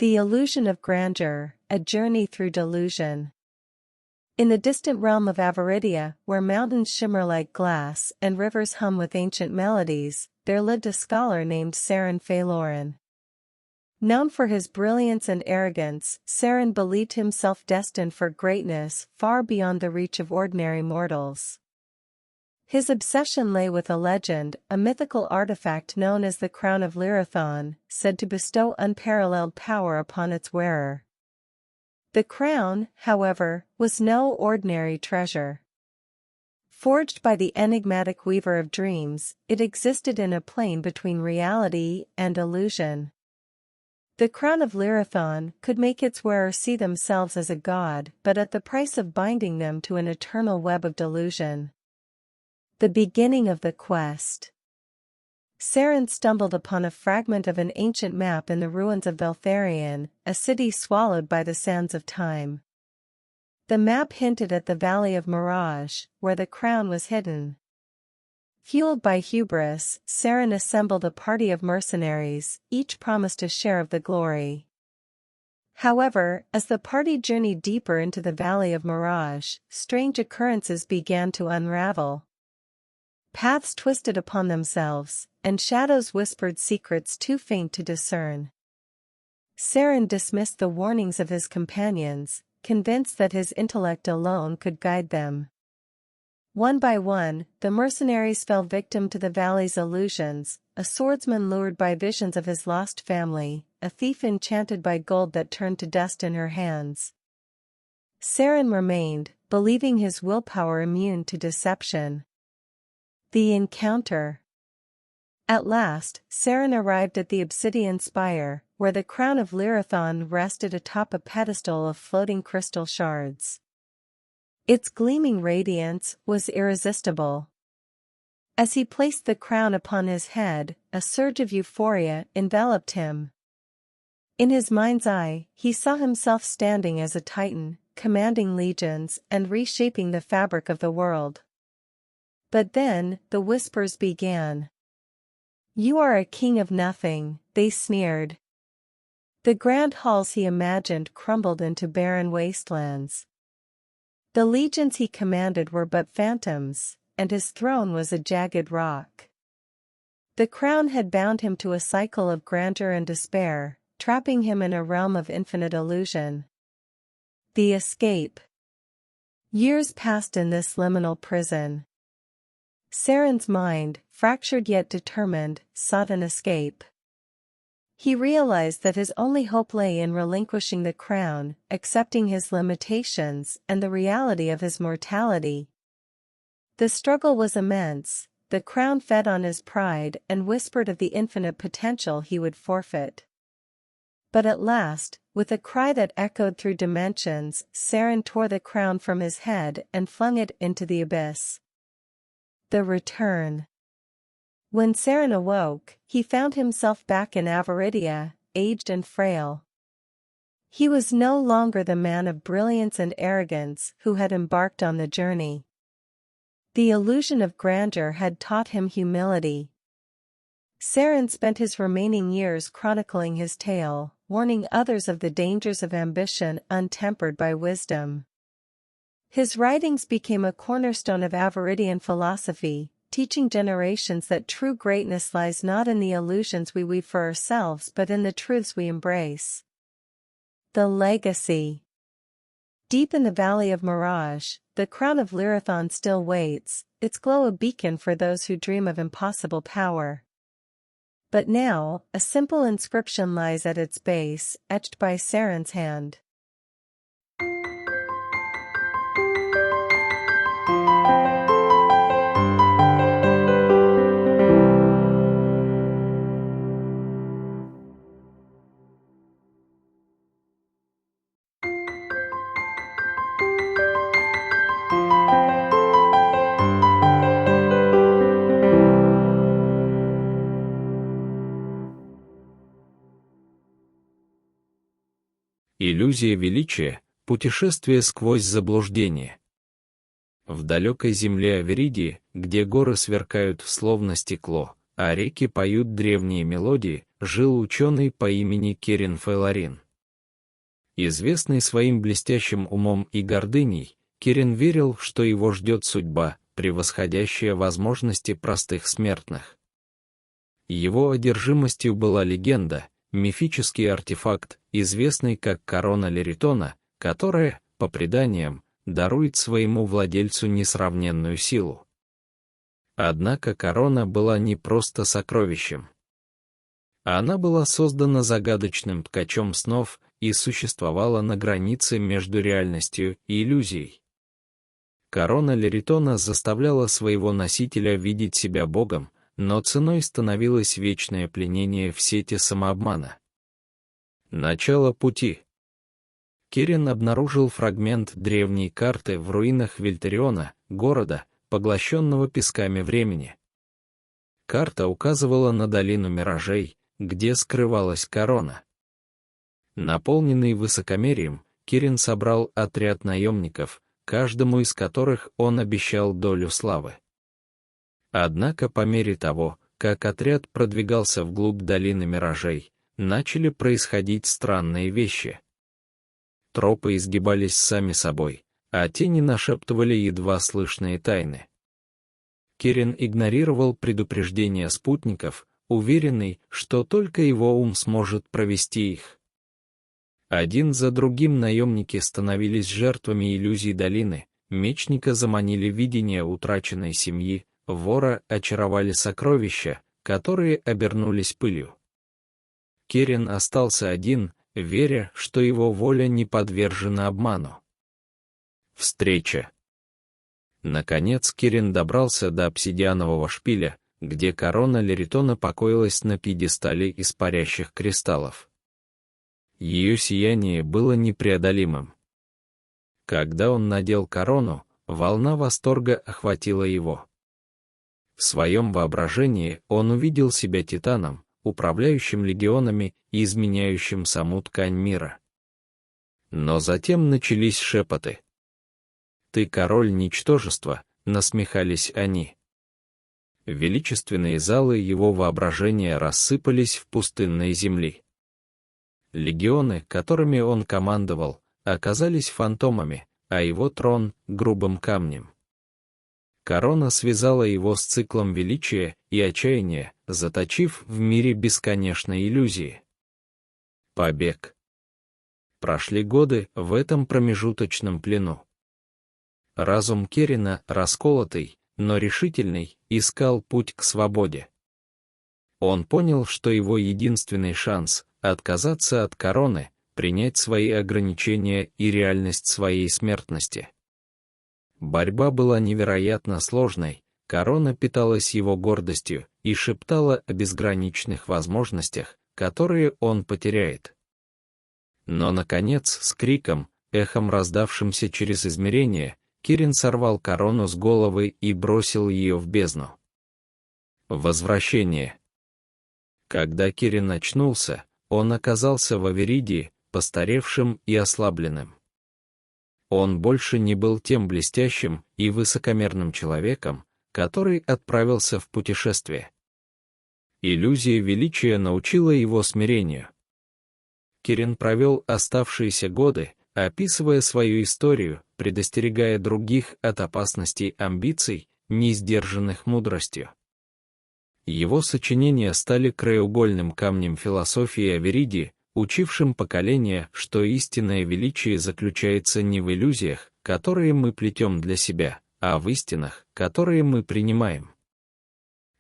The Illusion of Grandeur, a journey through delusion. In the distant realm of Avaridia, where mountains shimmer like glass and rivers hum with ancient melodies, there lived a scholar named Serene Waves. Known for his brilliance and arrogance, Serene believed himself destined for greatness far beyond the reach of ordinary mortals. His obsession lay with a legend, a mythical artifact known as the Crown of Lyrathon, said to bestow unparalleled power upon its wearer. The crown, however, was no ordinary treasure. Forged by the enigmatic weaver of dreams, it existed in a plane between reality and illusion. The Crown of Lyrathon could make its wearer see themselves as a god, but at the price of binding them to an eternal web of delusion. The beginning of the quest. Serene stumbled upon a fragment of an ancient map in the ruins of Beltharion, a city swallowed by the sands of time. The map hinted at the Valley of Mirage, where the crown was hidden. Fueled by hubris, Serene assembled a party of mercenaries, each promised a share of the glory. However, as the party journeyed deeper into the Valley of Mirage, strange occurrences began to unravel. Paths twisted upon themselves, and shadows whispered secrets too faint to discern. Serene dismissed the warnings of his companions, convinced that his intellect alone could guide them. One by one, the mercenaries fell victim to the valley's illusions, a swordsman lured by visions of his lost family, a thief enchanted by gold that turned to dust in her hands. Serene remained, believing his willpower immune to deception. The encounter. At last, Serene arrived at the obsidian spire, where the crown of Lyrathon rested atop a pedestal of floating crystal shards. Its gleaming radiance was irresistible. As he placed the crown upon his head, a surge of euphoria enveloped him. In his mind's eye, he saw himself standing as a titan, commanding legions and reshaping the fabric of the world. But then, the whispers began. "You are a king of nothing," they sneered. The grand halls he imagined crumbled into barren wastelands. The legions he commanded were but phantoms, and his throne was a jagged rock. The crown had bound him to a cycle of grandeur and despair, trapping him in a realm of infinite illusion. The escape. Years passed in this liminal prison. Serene's mind, fractured yet determined, sought an escape. He realized that his only hope lay in relinquishing the crown, accepting his limitations and the reality of his mortality. The struggle was immense, the crown fed on his pride and whispered of the infinite potential he would forfeit. But at last, with a cry that echoed through dimensions, Serene tore the crown from his head and flung it into the abyss. The return. When Serene awoke, he found himself back in Avaridia, aged and frail. He was no longer the man of brilliance and arrogance who had embarked on the journey. The illusion of grandeur had taught him humility. Serene spent his remaining years chronicling his tale, warning others of the dangers of ambition untempered by wisdom. His writings became a cornerstone of Avaridian philosophy, teaching generations that true greatness lies not in the illusions we weave for ourselves but in the truths we embrace. The legacy. Deep in the Valley of Mirage, the crown of Lyrathon still waits, its glow a beacon for those who dream of impossible power. But now, a simple inscription lies at its base, etched by Serene's hand. Иллюзия величия – путешествие сквозь заблуждение. В далекой земле Аверидии, где горы сверкают словно стекло, а реки поют древние мелодии, жил ученый по имени Серен Waves. Известный своим блестящим умом и гордыней, Кирин верил, что его ждет судьба, превосходящая возможности простых смертных. Его одержимостью была легенда, мифический артефакт, известный как корона Леритона, которая, по преданиям, дарует своему владельцу несравненную силу. Однако корона была не просто сокровищем. Она была создана загадочным ткачом снов и существовала на границе между реальностью и иллюзией. Корона Леритона заставляла своего носителя видеть себя Богом, но ценой становилось вечное пленение в сети самообмана. Начало пути. Кирин обнаружил фрагмент древней карты в руинах Вильтериона, города, поглощенного песками времени. Карта указывала на долину миражей, где скрывалась корона. Наполненный высокомерием, Кирин собрал отряд наемников, каждому из которых он обещал долю славы. Однако по мере того, как отряд продвигался вглубь долины миражей, начали происходить странные вещи. Тропы изгибались сами собой, а тени нашептывали едва слышные тайны. Кирин игнорировал предупреждения спутников, уверенный, что только его ум сможет провести их. Один за другим наемники становились жертвами иллюзий долины, мечника заманили видение утраченной семьи, вора очаровали сокровища, которые обернулись пылью. Кирин остался один, веря, что его воля не подвержена обману. Встреча. Наконец Кирин добрался до обсидианового шпиля, где корона Леритона покоилась на пьедестале из парящих кристаллов. Ее сияние было непреодолимым. Когда он надел корону, волна восторга охватила его. В своем воображении он увидел себя титаном, управляющим легионами и изменяющим саму ткань мира. Но затем начались шепоты. «Ты король ничтожества», — насмехались они. Величественные залы его воображения рассыпались в пустынной земли. Легионы, которыми он командовал, оказались фантомами, а его трон — грубым камнем. Корона связала его с циклом величия и отчаяния, заточив в мире бесконечной иллюзии. Побег. Прошли годы в этом промежуточном плену. Разум Кирина, расколотый, но решительный, искал путь к свободе. Он понял, что его единственный шанс — отказаться от короны, принять свои ограничения и реальность своей смертности. Борьба была невероятно сложной, корона питалась его гордостью и шептала о безграничных возможностях, которые он потеряет. Но, наконец, с криком, эхом раздавшимся через измерение, Кирин сорвал корону с головы и бросил ее в бездну. Возвращение. Когда Кирин очнулся, он оказался в Аверидии, постаревшим и ослабленным. Он больше не был тем блестящим и высокомерным человеком, который отправился в путешествие. Иллюзия величия научила его смирению. Кирин провел оставшиеся годы, описывая свою историю, предостерегая других от опасностей амбиций, не сдержанных мудростью. Его сочинения стали краеугольным камнем философии Аверидии, учившим поколение, что истинное величие заключается не в иллюзиях, которые мы плетем для себя, а в истинах, которые мы принимаем.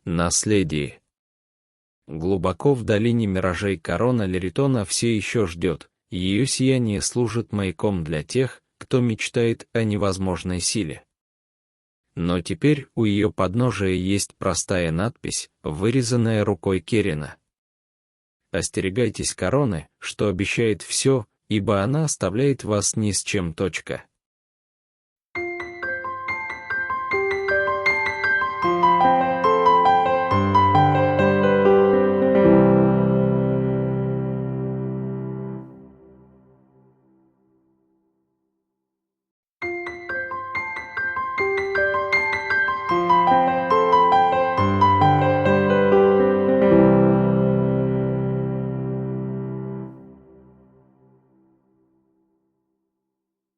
Наследие. Глубоко в долине миражей корона Леритона все еще ждет, ее сияние служит маяком для тех, кто мечтает о невозможной силе. Но теперь у ее подножия есть простая надпись, вырезанная рукой Кирина. Остерегайтесь короны, что обещает все, ибо она оставляет вас ни с чем.